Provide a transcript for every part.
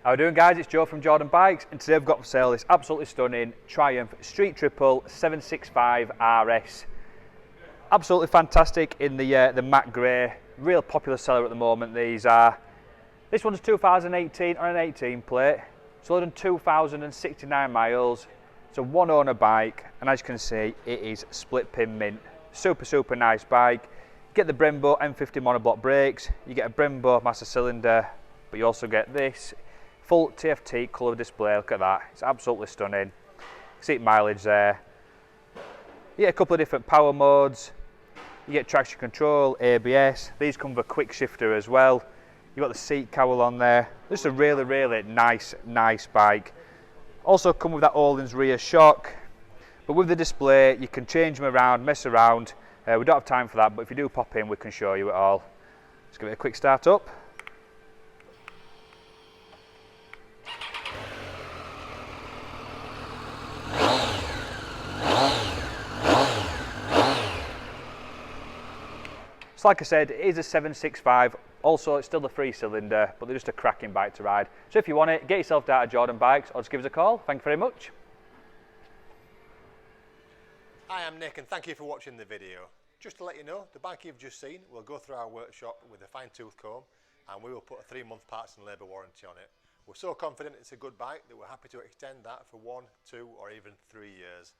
How are we doing, guys? It's Joe from Jordanbikes, and today I've got for sale this absolutely stunning Triumph Street Triple 765 RS. Absolutely fantastic in the matte grey, real popular seller at the moment. These are. This one's 2018 on an 18 plate. It's only done 2,069 miles. It's a one owner bike, and as you can see, it is split pin mint. Super nice bike. You get the Brembo M50 monoblock brakes. You get a Brembo master cylinder, but you also get this full TFT colour display. Look at that, it's absolutely stunning. Seat mileage there. You get a couple of different power modes. You get traction control, ABS. These come with a quickshifter as well. You've got the seat cowl on there. Just a really nice bike. Also come with that Ohlins rear shock. But with the display, you can change them around, mess around. We don't have time for that, but if you do pop in, we can show you it all. Let's give it a quick start up. So like I said, it is a 765, also it's still the 3-cylinder, but they're just a cracking bike to ride. So if you want it, get yourself down to Jordanbikes or just give us a call. Thank you very much. Hi, I'm Nick and thank you for watching the video. Just to let you know, the bike you've just seen will go through our workshop with a fine-tooth comb, and we will put a 3-month parts and labour warranty on it. We're so confident it's a good bike that we're happy to extend that for 1, 2 or even 3 years.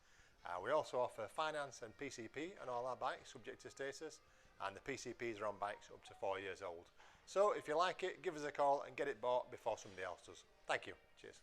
We also offer finance and PCP on all our bikes subject to status, and the PCPs are on bikes up to 4 years old. So if you like it, give us a call and get it bought before somebody else does. Thank you. Cheers.